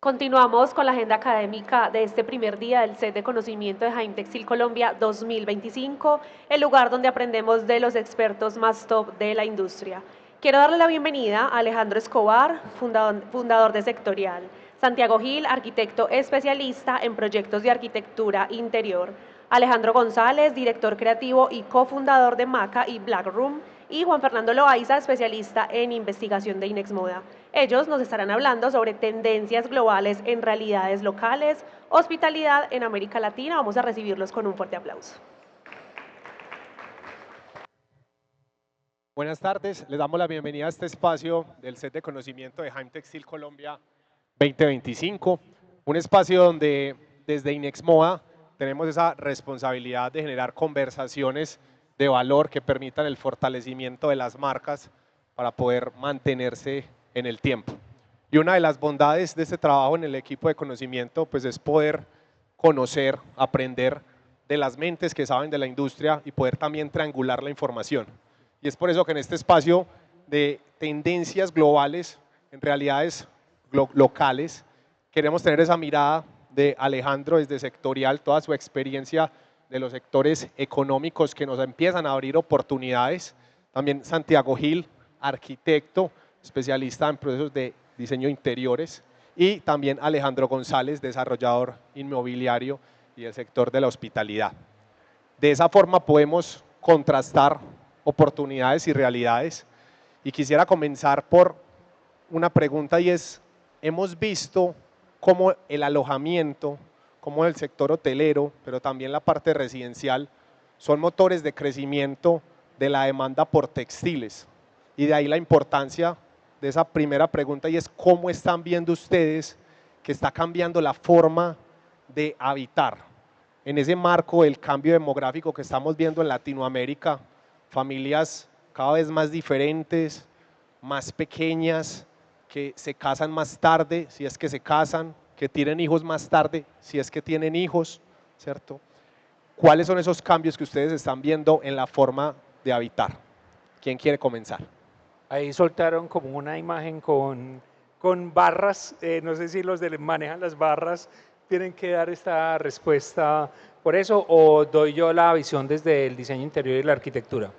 Continuamos con la agenda académica de este primer día del set de conocimiento de Jaime Textil Colombia 2025, el lugar donde aprendemos de los expertos más top de la industria. Quiero darle la bienvenida a Alejandro Escobar, fundador de Sectorial, Santiago Gil, arquitecto especialista en proyectos de arquitectura interior, Alejandro González, director creativo y cofundador de Maca y Black Room, y Juan Fernando Loaiza, especialista en investigación de Inexmoda. Ellos nos estarán hablando sobre tendencias globales en realidades locales, hospitalidad en América Latina. Vamos a recibirlos con un fuerte aplauso. Buenas tardes, les damos la bienvenida a este espacio del set de conocimiento de Jaime Textil Colombia 2025, un espacio donde desde Inexmoda tenemos esa responsabilidad de generar conversaciones de valor que permitan el fortalecimiento de las marcas para poder mantenerse en el tiempo. Y una de las bondades de este trabajo en el equipo de conocimiento pues es poder conocer, aprender de las mentes que saben de la industria y poder también triangular la información. Y es por eso que en este espacio de tendencias globales, en realidades locales, queremos tener esa mirada de Alejandro desde Sectorial, toda su experiencia de los sectores económicos que nos empiezan a abrir oportunidades. También Santiago Gil, arquitecto, especialista en procesos de diseño de interiores. Y también Alejandro González, desarrollador inmobiliario y del sector de la hospitalidad. De esa forma podemos contrastar oportunidades y realidades. Y quisiera comenzar por una pregunta y es, hemos visto cómo el alojamiento, como el sector hotelero, pero también la parte residencial, son motores de crecimiento de la demanda por textiles. Y de ahí la importancia de esa primera pregunta y es cómo están viendo ustedes que está cambiando la forma de habitar en ese marco del cambio demográfico que estamos viendo en Latinoamérica, familias cada vez más diferentes, más pequeñas, que se casan más tarde, si es que se casan, que tienen hijos más tarde, si es que tienen hijos, ¿cierto? ¿Cuáles son esos cambios que ustedes están viendo en la forma de habitar? ¿Quién quiere comenzar? Ahí soltaron como una imagen con barras, no sé si los que manejan las barras tienen que dar esta respuesta por eso o doy yo la visión desde el diseño interior y la arquitectura.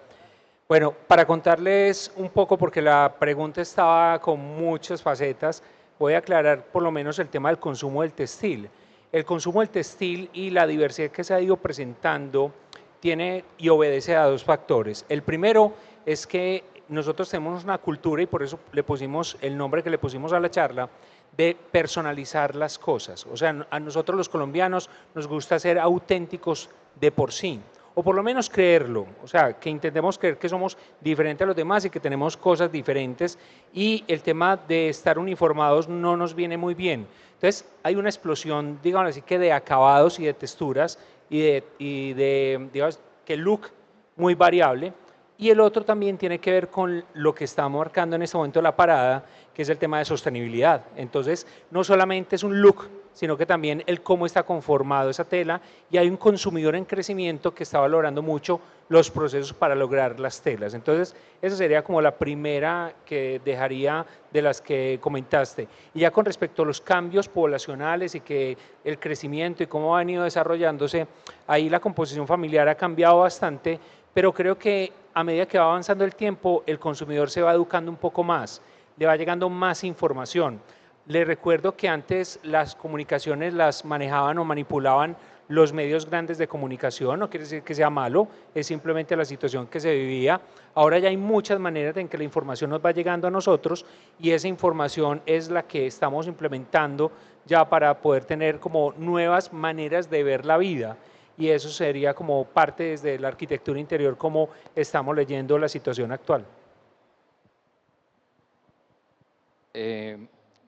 Bueno, para contarles un poco, porque la pregunta estaba con muchas facetas, voy a aclarar por lo menos el tema del consumo del textil. El consumo del textil y la diversidad que se ha ido presentando tiene y obedece a dos factores. El primero es que nosotros tenemos una cultura, y por eso le pusimos el nombre que le pusimos a la charla, de personalizar las cosas. O sea, a nosotros los colombianos nos gusta ser auténticos de por sí, o por lo menos creerlo, o sea, que intentemos creer que somos diferentes a los demás y que tenemos cosas diferentes, y el tema de estar uniformados no nos viene muy bien. Entonces, hay una explosión, digamos así, que de acabados y de texturas y de digamos, que look muy variable. Y el otro también tiene que ver con lo que está marcando en este momento la parada, que es el tema de sostenibilidad. Entonces, no solamente es un look, sino que también el cómo está conformado esa tela, y hay un consumidor en crecimiento que está valorando mucho los procesos para lograr las telas. Entonces, esa sería como la primera que dejaría de las que comentaste. Y ya con respecto a los cambios poblacionales y que el crecimiento y cómo han ido desarrollándose, ahí la composición familiar ha cambiado bastante, pero creo que a medida que va avanzando el tiempo, el consumidor se va educando un poco más, le va llegando más información. Les recuerdo que antes las comunicaciones las manejaban o manipulaban los medios grandes de comunicación, no quiere decir que sea malo, es simplemente la situación que se vivía. Ahora ya hay muchas maneras en que la información nos va llegando a nosotros, y esa información es la que estamos implementando ya para poder tener como nuevas maneras de ver la vida. Y eso sería como parte desde la arquitectura interior, como estamos leyendo la situación actual.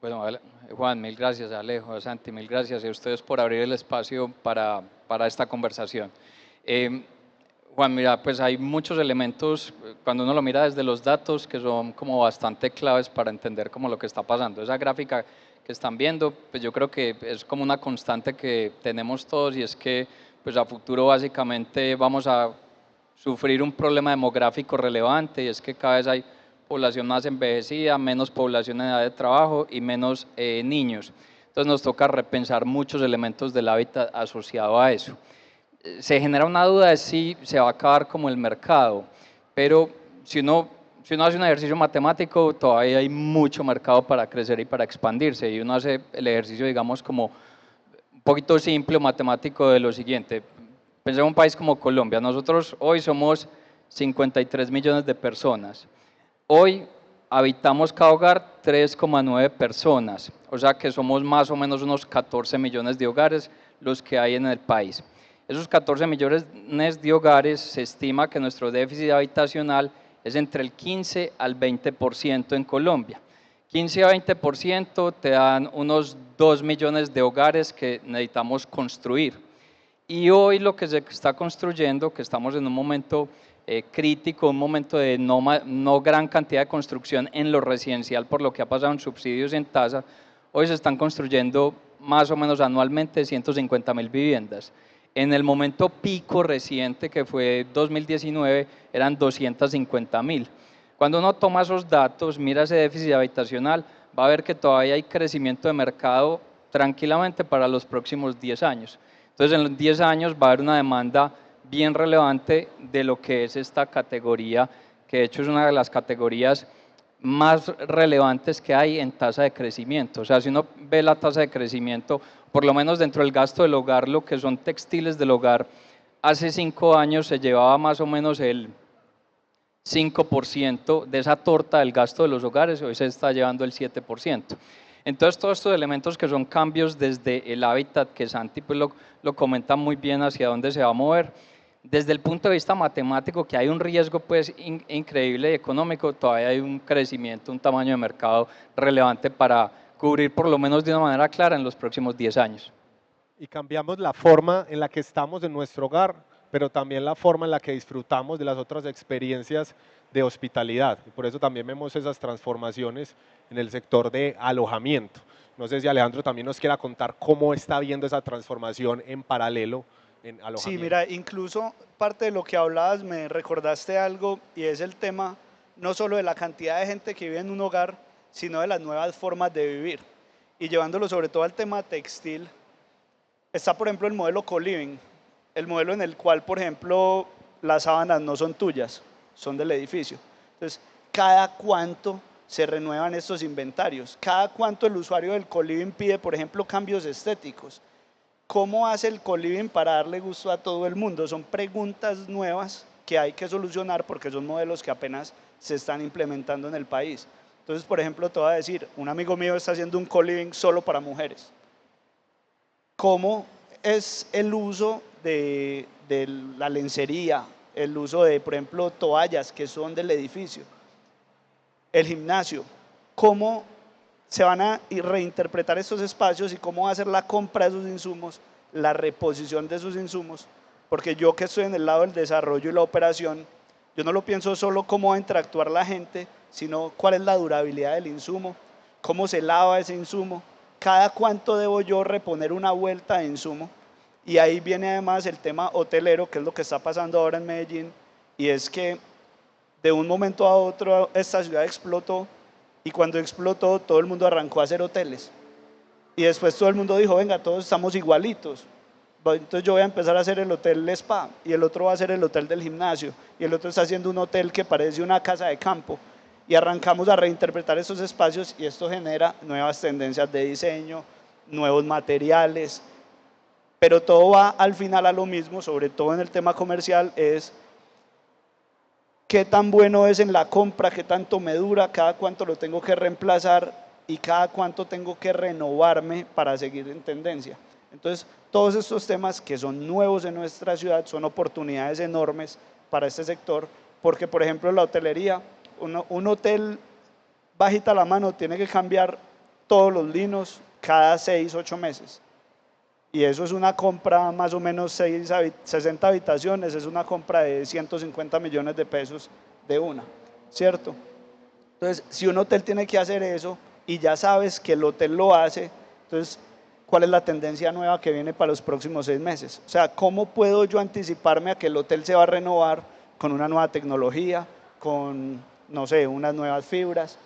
Bueno, Juan, mil gracias, Alejo, Santi, mil gracias a ustedes por abrir el espacio para esta conversación. Juan, mira, pues hay muchos elementos, cuando uno lo mira desde los datos, que son como bastante claves para entender como lo que está pasando. Esa gráfica que están viendo, pues yo creo que es como una constante que tenemos todos, y es que pues a futuro básicamente vamos a sufrir un problema demográfico relevante, y es que cada vez hay población más envejecida, menos población en edad de trabajo y menos niños. Entonces nos toca repensar muchos elementos del hábitat asociado a eso. Se genera una duda de si se va a acabar como el mercado, pero si uno hace un ejercicio matemático, todavía hay mucho mercado para crecer y para expandirse, y uno hace el ejercicio, digamos, como un poquito simple o matemático de lo siguiente. Pensemos en un país como Colombia. Nosotros hoy somos 53 millones de personas. Hoy habitamos cada hogar 3,9 personas, o sea que somos más o menos unos 14 millones de hogares los que hay en el país. Esos 14 millones de hogares se estima que nuestro déficit habitacional es entre el 15 al 20% en Colombia. 15 a 20% te dan unos 2 millones de hogares que necesitamos construir. Y hoy lo que se está construyendo, que estamos en un momento crítico, un momento de no gran cantidad de construcción en lo residencial por lo que ha pasado en subsidios y en tasa, hoy se están construyendo más o menos anualmente 150.000 viviendas. En el momento pico reciente, que fue 2019, eran 250.000. Cuando uno toma esos datos, mira ese déficit habitacional, va a ver que todavía hay crecimiento de mercado tranquilamente para los próximos 10 años. Entonces, en los 10 años va a haber una demanda bien relevante de lo que es esta categoría, que de hecho es una de las categorías más relevantes que hay en tasa de crecimiento. O sea, si uno ve la tasa de crecimiento, por lo menos dentro del gasto del hogar, lo que son textiles del hogar, hace 5 años se llevaba más o menos el 5% de esa torta del gasto de los hogares, hoy se está llevando el 7%. Entonces, todos estos elementos que son cambios desde el hábitat, que Santi pues lo comenta muy bien hacia dónde se va a mover, desde el punto de vista matemático, que hay un riesgo pues increíble y económico, todavía hay un crecimiento, un tamaño de mercado relevante para cubrir por lo menos de una manera clara en los próximos 10 años. Y cambiamos la forma en la que estamos en nuestro hogar, pero también la forma en la que disfrutamos de las otras experiencias de hospitalidad. Y por eso también vemos esas transformaciones en el sector de alojamiento. No sé si Alejandro también nos quiera contar cómo está viendo esa transformación en paralelo en alojamiento. Sí, mira, incluso parte de lo que hablabas me recordaste algo y es el tema no solo de la cantidad de gente que vive en un hogar, sino de las nuevas formas de vivir. Y llevándolo sobre todo al tema textil, está por ejemplo el modelo co-living, el modelo en el cual por ejemplo las sábanas no son tuyas, son del edificio. Entonces, cada cuánto se renuevan estos inventarios, cada cuánto el usuario del co-living pide por ejemplo cambios estéticos. ¿Cómo hace el co-living para darle gusto a todo el mundo? Son preguntas nuevas que hay que solucionar porque son modelos que apenas se están implementando en el país. Entonces, por ejemplo, te voy a decir, un amigo mío está haciendo un co-living solo para mujeres. ¿Cómo es el uso de la lencería, el uso de, por ejemplo, toallas que son del edificio? El gimnasio, ¿cómo se van a reinterpretar estos espacios y cómo va a ser la compra de esos insumos, la reposición de esos insumos? Porque yo que estoy en el lado del desarrollo y la operación, yo no lo pienso solo cómo va a interactuar la gente, sino cuál es la durabilidad del insumo, cómo se lava ese insumo, cada cuánto debo yo reponer una vuelta de insumo. Y ahí viene además el tema hotelero, que es lo que está pasando ahora en Medellín, y es que de un momento a otro esta ciudad explotó, y cuando explotó todo el mundo arrancó a hacer hoteles. Y después todo el mundo dijo, venga, todos estamos igualitos. Entonces yo voy a empezar a hacer el hotel spa, y el otro va a hacer el hotel del gimnasio, y el otro está haciendo un hotel que parece una casa de campo. Y arrancamos a reinterpretar esos espacios y esto genera nuevas tendencias de diseño, nuevos materiales, pero todo va al final a lo mismo, sobre todo en el tema comercial, es qué tan bueno es en la compra, qué tanto me dura, cada cuánto lo tengo que reemplazar y cada cuánto tengo que renovarme para seguir en tendencia. Entonces, todos estos temas que son nuevos en nuestra ciudad son oportunidades enormes para este sector, porque por ejemplo la hotelería, un hotel bajita la mano tiene que cambiar todos los linos cada 6, 8 meses. Y eso es una compra más o menos 60 habitaciones, es una compra de 150 millones de pesos de una, ¿cierto? Entonces, si un hotel tiene que hacer eso y ya sabes que el hotel lo hace, entonces, ¿cuál es la tendencia nueva que viene para los próximos 6 meses? O sea, ¿cómo puedo yo anticiparme a que el hotel se va a renovar con una nueva tecnología, con, no sé, unas nuevas fibras?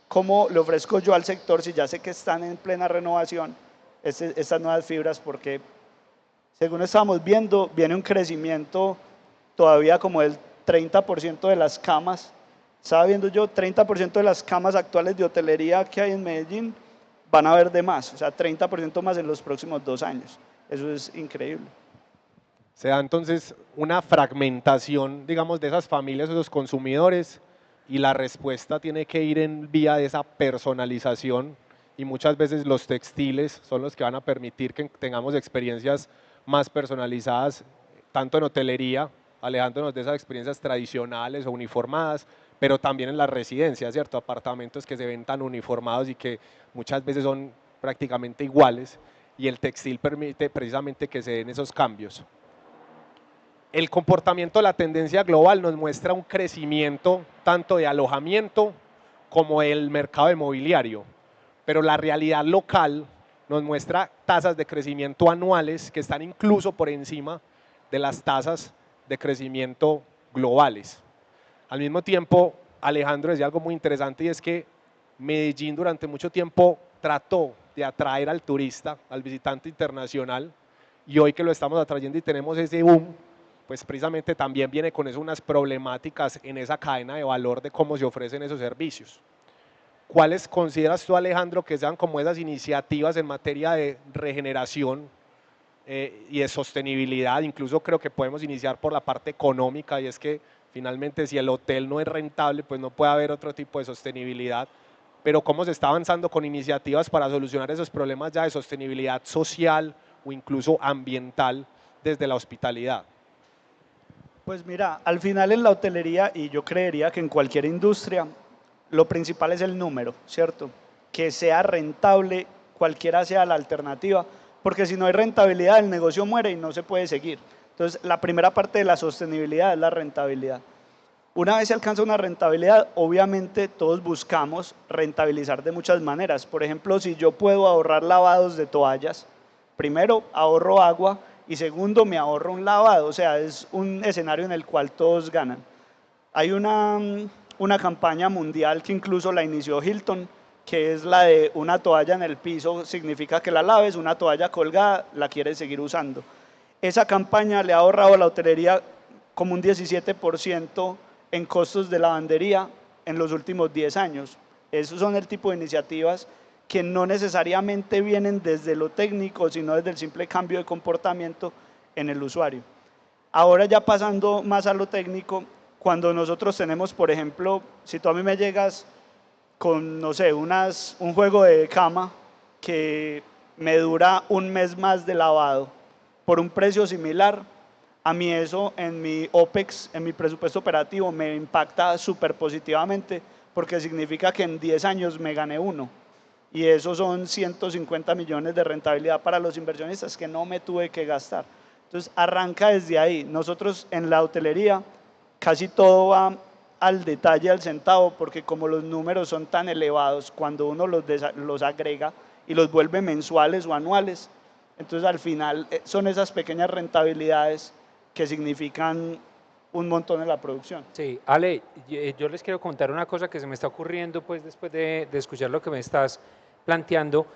¿Cómo le ofrezco yo al sector si ya sé que están en plena renovación? estas nuevas fibras, porque según estamos viendo, viene un crecimiento todavía como del 30% de las camas. Estaba viendo yo, 30% de las camas actuales de hotelería que hay en Medellín van a haber de más, o sea, 30% más en los próximos 2 años. Eso es increíble. Se da entonces una fragmentación, digamos, de esas familias, de esos consumidores, y la respuesta tiene que ir en vía de esa personalización, y muchas veces los textiles son los que van a permitir que tengamos experiencias más personalizadas, tanto en hotelería, alejándonos de esas experiencias tradicionales o uniformadas, pero también en las residencias, ¿cierto? Apartamentos que se ven tan uniformados y que muchas veces son prácticamente iguales, y el textil permite precisamente que se den esos cambios. El comportamiento de la tendencia global nos muestra un crecimiento tanto de alojamiento como del mercado inmobiliario, pero la realidad local nos muestra tasas de crecimiento anuales que están incluso por encima de las tasas de crecimiento globales. Al mismo tiempo, Alejandro decía algo muy interesante, y es que Medellín durante mucho tiempo trató de atraer al turista, al visitante internacional, y hoy que lo estamos atrayendo y tenemos ese boom, pues precisamente también viene con eso unas problemáticas en esa cadena de valor de cómo se ofrecen esos servicios. ¿Cuáles consideras tú, Alejandro, que sean como esas iniciativas en materia de regeneración y de sostenibilidad? Incluso creo que podemos iniciar por la parte económica, y es que finalmente si el hotel no es rentable, pues no puede haber otro tipo de sostenibilidad, pero cómo se está avanzando con iniciativas para solucionar esos problemas ya de sostenibilidad social o incluso ambiental desde la hospitalidad. Pues mira, al final en la hotelería, y yo creería que en cualquier industria, lo principal es el número, ¿cierto? Que sea rentable, cualquiera sea la alternativa, porque si no hay rentabilidad, el negocio muere y no se puede seguir. Entonces, la primera parte de la sostenibilidad es la rentabilidad. Una vez se alcanza una rentabilidad, obviamente todos buscamos rentabilizar de muchas maneras. Por ejemplo, si yo puedo ahorrar lavados de toallas, primero ahorro agua y segundo me ahorro un lavado. O sea, es un escenario en el cual todos ganan. Hay una campaña mundial que incluso la inició Hilton, que es la de una toalla en el piso, significa que la laves, una toalla colgada, la quieres seguir usando. Esa campaña le ha ahorrado a la hotelería como un 17% en costos de lavandería en los últimos 10 años. Esos son el tipo de iniciativas que no necesariamente vienen desde lo técnico, sino desde el simple cambio de comportamiento en el usuario. Ahora ya pasando más a lo técnico, cuando nosotros tenemos, por ejemplo, si tú a mí me llegas con, no sé, un juego de cama que me dura un mes más de lavado por un precio similar, a mí eso en mi OPEX, en mi presupuesto operativo, me impacta súper positivamente, porque significa que en 10 años me gané uno. Y eso son 150 millones de rentabilidad para los inversionistas que no me tuve que gastar. Entonces arranca desde ahí. Nosotros en la hotelería casi todo va al detalle, al centavo, porque como los números son tan elevados, cuando uno los agrega y los vuelve mensuales o anuales, entonces al final son esas pequeñas rentabilidades que significan un montón en la producción. Sí, Ale, yo les quiero contar una cosa que se me está ocurriendo pues después de escuchar lo que me estás planteando.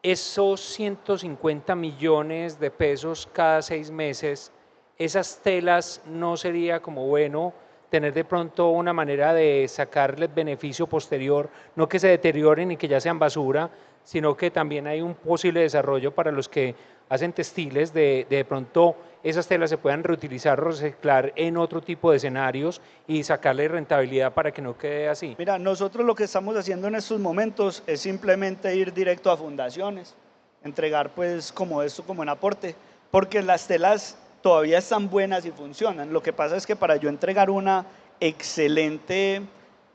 Esos 150 millones de pesos cada 6 meses, esas telas, ¿no sería como bueno tener de pronto una manera de sacarles beneficio posterior, no que se deterioren y que ya sean basura, sino que también hay un posible desarrollo para los que hacen textiles, de pronto esas telas se puedan reutilizar o reciclar en otro tipo de escenarios y sacarle rentabilidad para que no quede así? Mira, nosotros lo que estamos haciendo en estos momentos es simplemente ir directo a fundaciones, entregar pues como esto como un aporte, porque las telas todavía están buenas y funcionan. Lo que pasa es que para yo entregar una excelente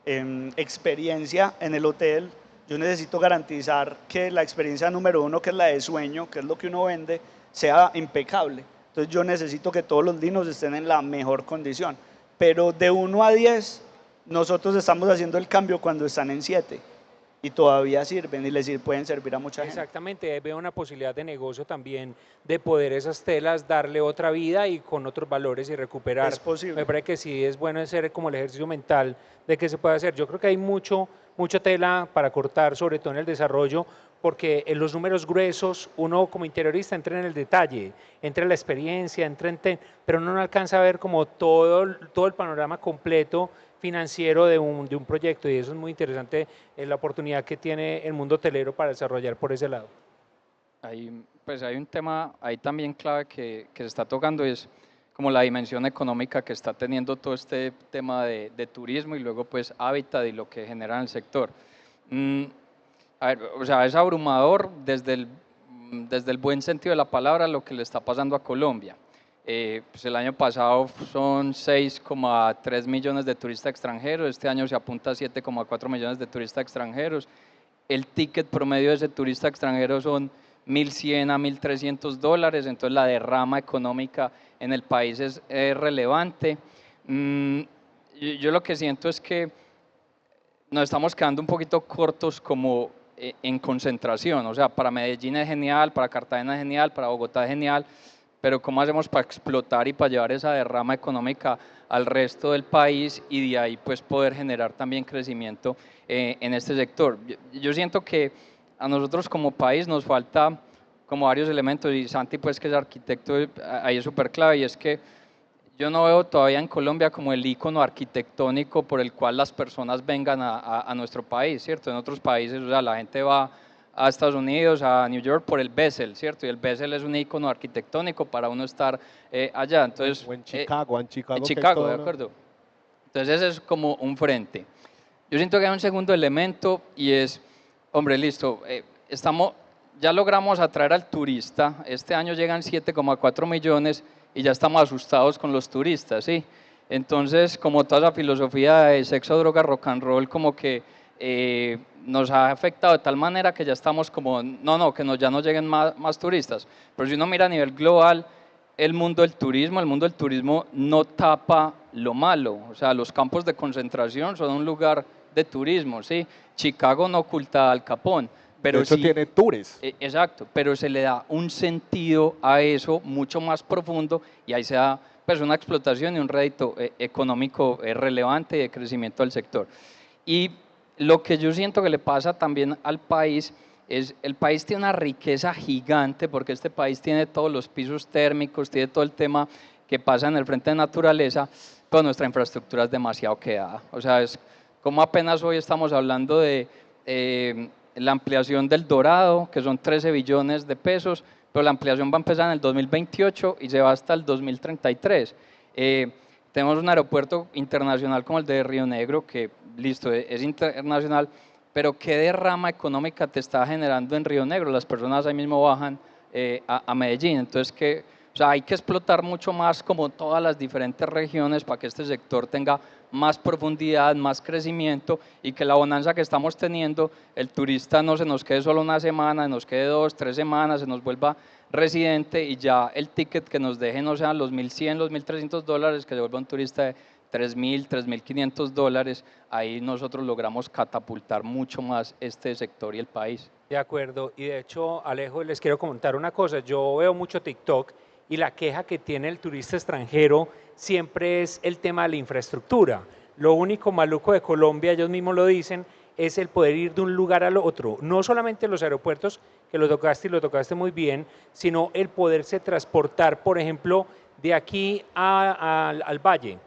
experiencia en el hotel, yo necesito garantizar que la experiencia número uno, que es la de sueño, que es lo que uno vende, sea impecable. Entonces yo necesito que todos los linos estén en la mejor condición. Pero de 1 a 10, nosotros estamos haciendo el cambio cuando están en 7 y todavía sirven y les pueden servir a mucha gente. Exactamente, veo una posibilidad de negocio también de poder esas telas darle otra vida y con otros valores y recuperar. Es posible. Me parece que sí es bueno hacer como el ejercicio mental de que se puede hacer. Yo creo que hay mucha tela para cortar, sobre todo en el desarrollo, porque en los números gruesos uno como interiorista entra en el detalle, entra en la experiencia, pero uno no alcanza a ver como todo el panorama completo financiero de un proyecto, y eso es muy interesante, la oportunidad que tiene el mundo hotelero para desarrollar por ese lado. Pues hay un tema ahí también clave que se está tocando, es como la dimensión económica que está teniendo todo este tema de turismo y luego pues hábitat y lo que genera en el sector. A ver, o sea, es abrumador desde el buen sentido de la palabra lo que le está pasando a Colombia. Pues el año pasado son 6,3 millones de turistas extranjeros, este año se apunta a 7,4 millones de turistas extranjeros. El ticket promedio de ese turista extranjero son $1.100 a $1.300, entonces la derrama económica en el país es relevante. Yo lo que siento es que nos estamos quedando un poquito cortos como en concentración, o sea, para Medellín es genial, para Cartagena es genial, para Bogotá es genial, pero ¿cómo hacemos para explotar y para llevar esa derrama económica al resto del país y de ahí pues poder generar también crecimiento en este sector? Yo siento que a nosotros como país nos falta como varios elementos, y Santi pues que es arquitecto, ahí es súper clave, y es que yo no veo todavía en Colombia como el icono arquitectónico por el cual las personas vengan a nuestro país, ¿cierto? En otros países, o sea, la gente va a Estados Unidos, a New York por el Bessel, ¿cierto? Y el Bessel es un icono arquitectónico para uno estar allá. Entonces, O en Chicago, en Chicago, de acuerdo. Entonces ese es como un frente. Yo siento que hay un segundo elemento y es, hombre, listo, ya logramos atraer al turista, este año llegan 7,4 millones y ya estamos asustados con los turistas, ¿sí? Entonces, como toda esa filosofía de sexo, droga, rock and roll, como que nos ha afectado de tal manera que ya estamos como, que ya no lleguen más turistas. Pero si uno mira a nivel global, el mundo del turismo no tapa lo malo, o sea, los campos de concentración son un lugar de turismo, ¿sí? Chicago no oculta Al Capone, pero de hecho sí, tiene tours. Exacto, pero se le da un sentido a eso mucho más profundo y ahí se da pues una explotación y un rédito económico relevante de crecimiento del sector. Y lo que yo siento que le pasa también al país es, el país tiene una riqueza gigante porque este país tiene todos los pisos térmicos, tiene todo el tema que pasa en el frente de naturaleza, pero nuestra infraestructura es demasiado quedada. O sea, es como apenas hoy estamos hablando de la ampliación del Dorado, que son 13 billones de pesos, pero la ampliación va a empezar en el 2028 y se va hasta el 2033. Tenemos un aeropuerto internacional como el de Río Negro, que listo, es internacional, pero ¿qué derrama económica te está generando en Río Negro? Las personas ahí mismo bajan a Medellín, entonces o sea, hay que explotar mucho más como todas las diferentes regiones para que este sector tenga más profundidad, más crecimiento y que la bonanza que estamos teniendo, el turista no se nos quede solo una semana, nos quede 2, 3 semanas, se nos vuelva residente y ya el ticket que nos deje no sean los $1.100, los $1.300, que se vuelva un turista de $3.000, $3.500, ahí nosotros logramos catapultar mucho más este sector y el país. De acuerdo, y de hecho, Alejo, les quiero comentar una cosa, yo veo mucho TikTok y la queja que tiene el turista extranjero siempre es el tema de la infraestructura. Lo único maluco de Colombia, ellos mismos lo dicen, es el poder ir de un lugar al otro, no solamente los aeropuertos, que lo tocaste y lo tocaste muy bien, sino el poderse transportar, por ejemplo, de aquí al Valle,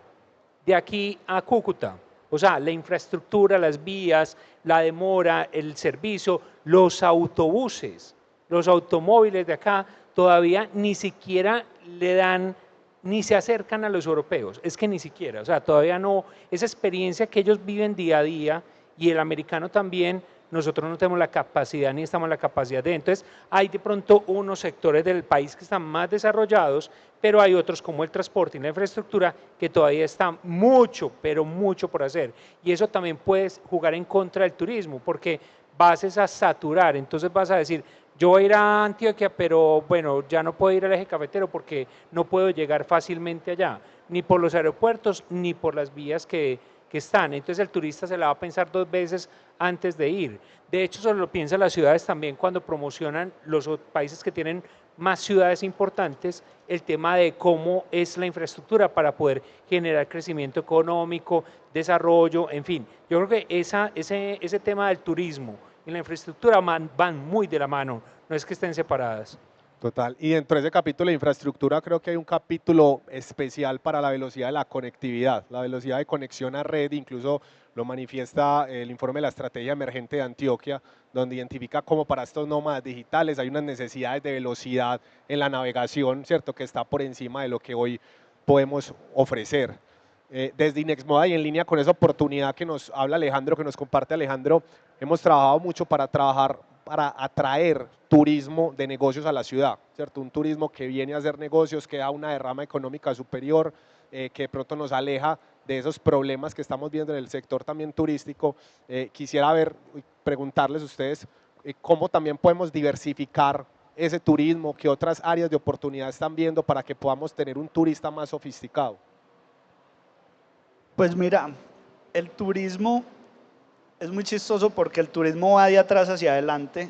de aquí a Cúcuta. O sea, la infraestructura, las vías, la demora, el servicio, los autobuses, los automóviles de acá, todavía ni siquiera le dan, ni se acercan a los europeos, es que ni siquiera, o sea, todavía no, esa experiencia que ellos viven día a día y el americano también, nosotros no tenemos la capacidad ni estamos en la capacidad de, entonces hay de pronto unos sectores del país que están más desarrollados, pero hay otros como el transporte y la infraestructura que todavía están mucho, pero mucho por hacer, y eso también puede jugar en contra del turismo, porque vas a saturar, entonces vas a decir, yo voy a ir a Antioquia, pero bueno, ya no puedo ir al eje cafetero porque no puedo llegar fácilmente allá, ni por los aeropuertos, ni por las vías que están. Entonces el turista se la va a pensar 2 veces antes de ir. De hecho, solo lo piensan las ciudades también cuando promocionan los países que tienen más ciudades importantes, el tema de cómo es la infraestructura para poder generar crecimiento económico, desarrollo, en fin. Yo creo que ese tema del turismo, y la infraestructura van muy de la mano, no es que estén separadas. Total. Y dentro de ese capítulo de infraestructura creo que hay un capítulo especial para la velocidad de la conectividad, la velocidad de conexión a red, incluso lo manifiesta el informe de la estrategia emergente de Antioquia, donde identifica cómo para estos nómadas digitales hay unas necesidades de velocidad en la navegación, ¿cierto?, que está por encima de lo que hoy podemos ofrecer. Desde Inexmoda y en línea con esa oportunidad que nos habla Alejandro, que nos comparte Alejandro, hemos trabajado mucho para atraer turismo de negocios a la ciudad, ¿cierto? Un turismo que viene a hacer negocios, que da una derrama económica superior, que de pronto nos aleja de esos problemas que estamos viendo en el sector también turístico. Quisiera preguntarles a ustedes cómo también podemos diversificar ese turismo, qué otras áreas de oportunidad están viendo para que podamos tener un turista más sofisticado. Pues mira, el turismo es muy chistoso porque el turismo va de atrás hacia adelante.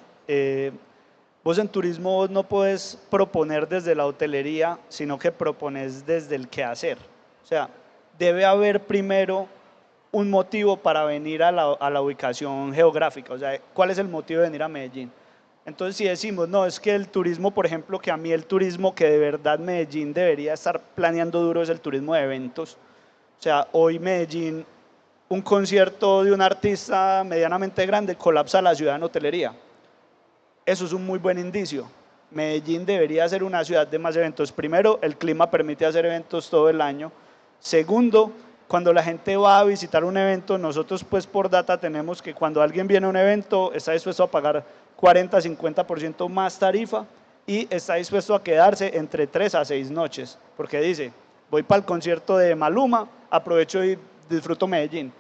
Vos en turismo no puedes proponer desde la hotelería, sino que propones desde el quehacer. O sea, debe haber primero un motivo para venir a la ubicación geográfica. O sea, ¿cuál es el motivo de venir a Medellín? Entonces, si decimos, no, es que el turismo, por ejemplo, que a mí el turismo que de verdad Medellín debería estar planeando duro es el turismo de eventos. O sea, hoy Medellín, un concierto de un artista medianamente grande colapsa la ciudad en hotelería. Eso es un muy buen indicio. Medellín debería ser una ciudad de más eventos. Primero, el clima permite hacer eventos todo el año. Segundo, cuando la gente va a visitar un evento, nosotros pues por data tenemos que cuando alguien viene a un evento está dispuesto a pagar 40-50% más tarifa y está dispuesto a quedarse entre 3 a 6 noches, porque dice, voy para el concierto de Maluma, aprovecho y disfruto Medellín.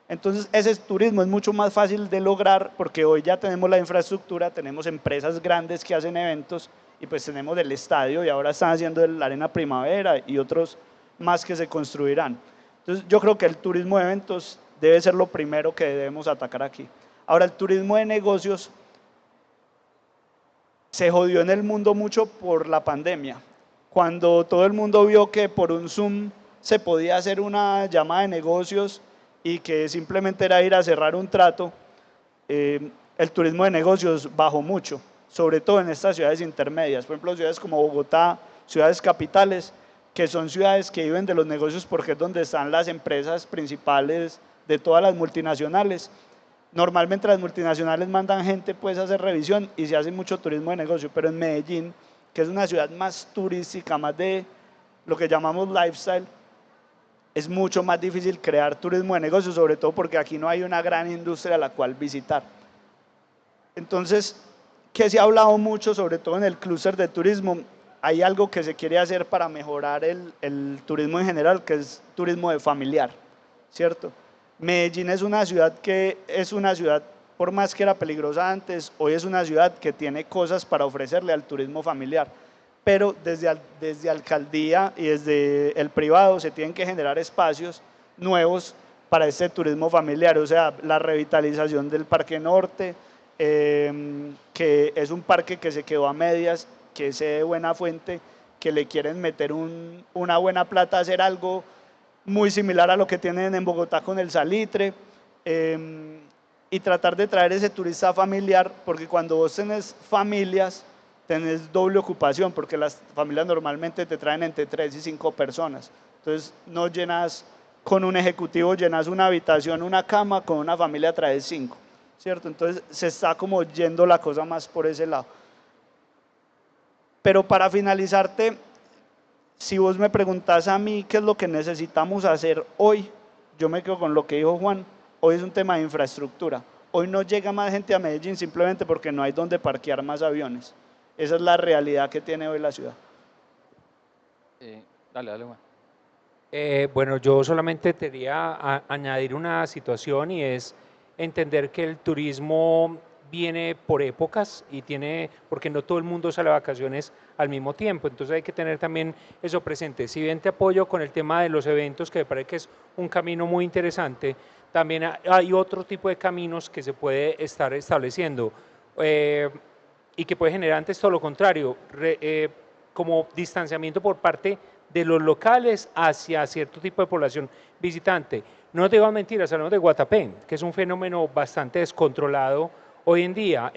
Entonces ese turismo es mucho más fácil de lograr porque hoy ya tenemos la infraestructura, tenemos empresas grandes que hacen eventos y pues tenemos el estadio y ahora están haciendo la Arena Primavera y otros más que se construirán. Entonces yo creo que el turismo de eventos debe ser lo primero que debemos atacar aquí. Ahora el turismo de negocios se jodió en el mundo mucho por la pandemia. Cuando todo el mundo vio que por un Zoom se podía hacer una llamada de negocios y que simplemente era ir a cerrar un trato, el turismo de negocios bajó mucho, sobre todo en estas ciudades intermedias, por ejemplo ciudades como Bogotá, ciudades capitales, que son ciudades que viven de los negocios porque es donde están las empresas principales de todas las multinacionales. Normalmente las multinacionales mandan gente pues a hacer revisión y se hace mucho turismo de negocio, pero en Medellín, que es una ciudad más turística, más de lo que llamamos lifestyle, es mucho más difícil crear turismo de negocio, sobre todo porque aquí no hay una gran industria a la cual visitar. Entonces, ¿qué se ha hablado mucho, sobre todo en el clúster de turismo? Hay algo que se quiere hacer para mejorar el turismo en general, que es turismo de familiar, ¿cierto? Medellín es una ciudad por más que era peligrosa antes, hoy es una ciudad que tiene cosas para ofrecerle al turismo familiar. Pero desde alcaldía y desde el privado se tienen que generar espacios nuevos para este turismo familiar, o sea, la revitalización del Parque Norte, que es un parque que se quedó a medias, que es de Buena Fuente, que le quieren meter una buena plata a hacer algo muy similar a lo que tienen en Bogotá con el Salitre, y tratar de traer ese turista familiar, porque cuando vos tenés familias, tenés doble ocupación, porque las familias normalmente te traen entre 3 y 5 personas. Entonces, no llenas con un ejecutivo, llenas una habitación, una cama, con una familia traes 5, ¿cierto? Entonces, se está como yendo la cosa más por ese lado. Pero para finalizarte, si vos me preguntás a mí qué es lo que necesitamos hacer hoy, yo me quedo con lo que dijo Juan, hoy es un tema de infraestructura. Hoy no llega más gente a Medellín simplemente porque no hay donde parquear más aviones. Esa es la realidad que tiene hoy la ciudad. Dale, Juan. Bueno, yo solamente quería añadir una situación y es entender que el turismo viene por épocas y porque no todo el mundo sale de vacaciones al mismo tiempo, entonces hay que tener también eso presente. Si bien te apoyo con el tema de los eventos, que me parece que es un camino muy interesante, también hay otro tipo de caminos que se puede estar estableciendo y que puede generar antes todo lo contrario, como distanciamiento por parte de los locales hacia cierto tipo de población visitante. No te digo mentiras, hablamos de Guatapé, que es un fenómeno bastante descontrolado Hoy en día,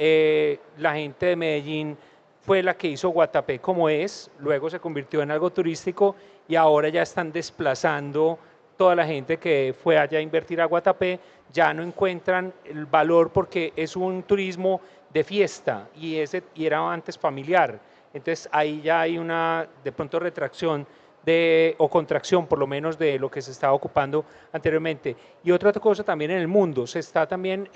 la gente de Medellín fue la que hizo Guatapé como es, luego se convirtió en algo turístico y ahora ya están desplazando toda la gente que fue allá a invertir a Guatapé, ya no encuentran el valor porque es un turismo de fiesta y era antes familiar. Entonces ahí ya hay una, de pronto, retracción o contracción por lo menos de lo que se estaba ocupando anteriormente. Y otra cosa también en el mundo, se está también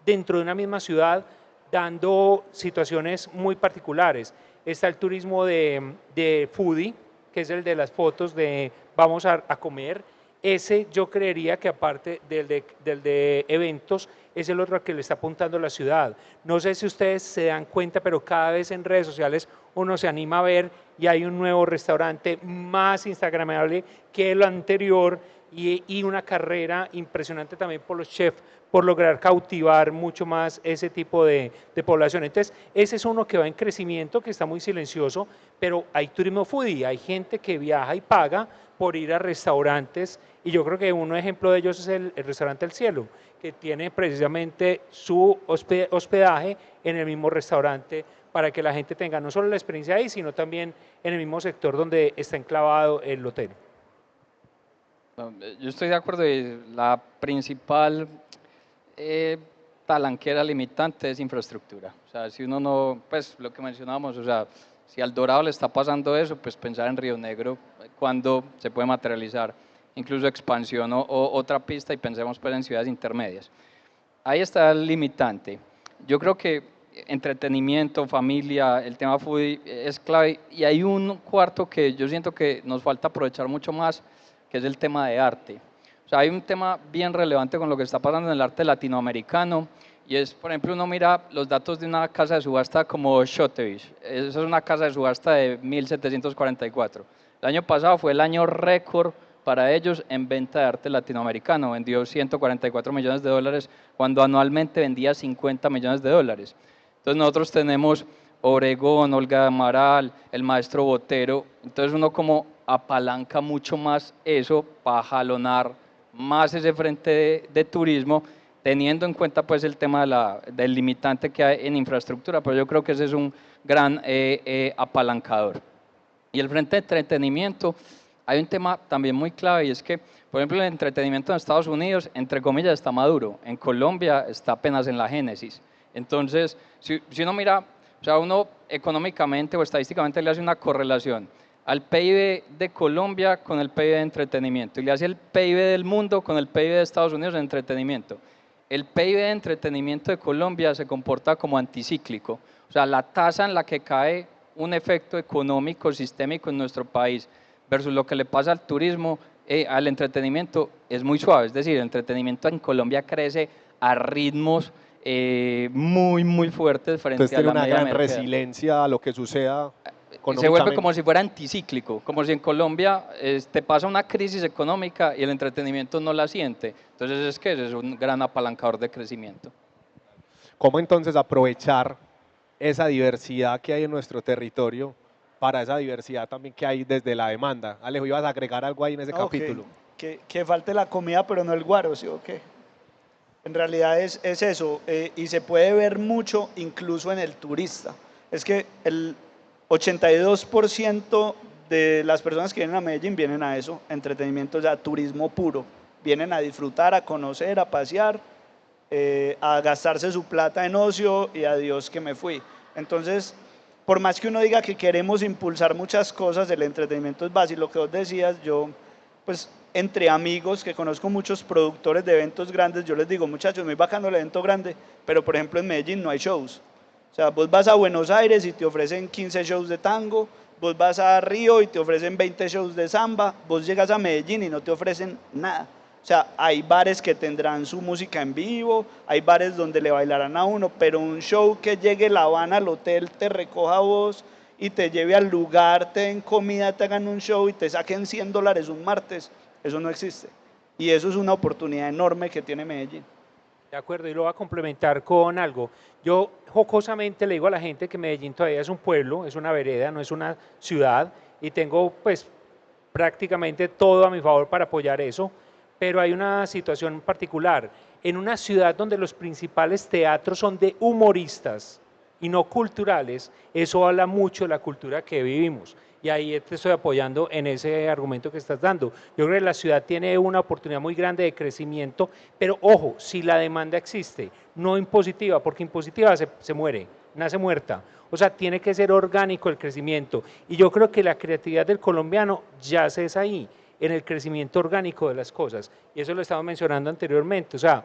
dentro de una misma ciudad dando situaciones muy particulares. Está el turismo de foodie, que es el de las fotos de vamos a comer. Ese yo creería que aparte del de eventos, es el otro al que le está apuntando la ciudad. No sé si ustedes se dan cuenta, pero cada vez en redes sociales uno se anima a ver y hay un nuevo restaurante más instagramable que el anterior y una carrera impresionante también por los chefs, por lograr cautivar mucho más ese tipo de población. Entonces, ese es uno que va en crecimiento, que está muy silencioso, pero hay turismo foodie, hay gente que viaja y paga por ir a restaurantes, y yo creo que un ejemplo de ellos es el restaurante El Cielo, que tiene precisamente su hospedaje en el mismo restaurante para que la gente tenga no solo la experiencia ahí, sino también en el mismo sector donde está enclavado el hotel. Yo estoy de acuerdo, y la principal talanquera limitante es infraestructura. O sea, si uno no, pues lo que mencionábamos, o sea, si al Dorado le está pasando eso, pues pensar en Río Negro, cuando se puede materializar incluso expansión o otra pista, y pensemos pues en ciudades intermedias. Ahí está el limitante. Yo creo que entretenimiento, familia, el tema foodie es clave, y hay un cuarto que yo siento que nos falta aprovechar mucho más, que es el tema de arte. O sea, hay un tema bien relevante con lo que está pasando en el arte latinoamericano, y es, por ejemplo, uno mira los datos de una casa de subasta como Sotheby's. Esa es una casa de subasta de 1744. El año pasado fue el año récord para ellos en venta de arte latinoamericano. Vendió 144 millones de dólares cuando anualmente vendía 50 millones de dólares. Entonces nosotros tenemos Obregón, Olga Amaral, el maestro Botero. Entonces uno como apalanca mucho más eso para jalonar más ese frente de turismo, teniendo en cuenta pues el tema del limitante que hay en infraestructura, pero yo creo que ese es un gran apalancador. Y el frente de entretenimiento, hay un tema también muy clave, y es que, por ejemplo, el entretenimiento en Estados Unidos, entre comillas, está maduro. En Colombia está apenas en la génesis. Entonces, si uno mira, o sea, uno económicamente o estadísticamente le hace una correlación al PIB de Colombia con el PIB de entretenimiento, y le hace el PIB del mundo con el PIB de Estados Unidos en entretenimiento. El PIB de entretenimiento de Colombia se comporta como anticíclico. O sea, la tasa en la que cae un efecto económico sistémico en nuestro país versus lo que le pasa al turismo, al entretenimiento, es muy suave. Es decir, el entretenimiento en Colombia crece a ritmos muy fuertes frente Entonces a tiene la una media gran americana. resiliencia a lo que suceda Se económicamente. vuelve como si fuera anticíclico, como si en Colombia te pasa una crisis económica y el entretenimiento no la siente. Entonces es que es un gran apalancador de crecimiento. ¿Cómo entonces aprovechar esa diversidad que hay en nuestro territorio para esa diversidad también que hay desde la demanda? Alejo, ¿ibas a agregar algo ahí en ese capítulo? Que falte la comida, pero no el guaro, ¿sí o qué? En realidad es eso, y se puede ver mucho incluso en el turista. Es que el 82% de las personas que vienen a Medellín vienen a eso, entretenimiento, o sea, turismo puro. Vienen a disfrutar, a conocer, a pasear, a gastarse su plata en ocio y adiós que me fui. Entonces, por más que uno diga que queremos impulsar muchas cosas, el entretenimiento es básico. Lo que vos decías, yo, pues, entre amigos que conozco muchos productores de eventos grandes, yo les digo, muchachos, muy bacano el evento grande, pero por ejemplo en Medellín no hay shows. O sea, vos vas a Buenos Aires y te ofrecen 15 shows de tango, vos vas a Río y te ofrecen 20 shows de samba, vos llegas a Medellín y no te ofrecen nada. O sea, hay bares que tendrán su música en vivo, hay bares donde le bailarán a uno, pero un show que llegue La Habana al hotel, te recoja a vos y te lleve al lugar, te den comida, te hagan un show y te saquen $100 un martes, eso no existe. Y eso es una oportunidad enorme que tiene Medellín. De acuerdo, y lo voy a complementar con algo. Yo jocosamente le digo a la gente que Medellín todavía es un pueblo, es una vereda, no es una ciudad, y tengo pues prácticamente todo a mi favor para apoyar eso, pero hay una situación particular. En una ciudad donde los principales teatros son de humoristas y no culturales, eso habla mucho de la cultura que vivimos. Y ahí te estoy apoyando en ese argumento que estás dando. Yo creo que la ciudad tiene una oportunidad muy grande de crecimiento, pero ojo, si la demanda existe, no impositiva, porque impositiva se muere, nace muerta. O sea, tiene que ser orgánico el crecimiento. Y yo creo que la creatividad del colombiano yace es ahí, en el crecimiento orgánico de las cosas. Y eso lo estaba mencionando anteriormente. O sea,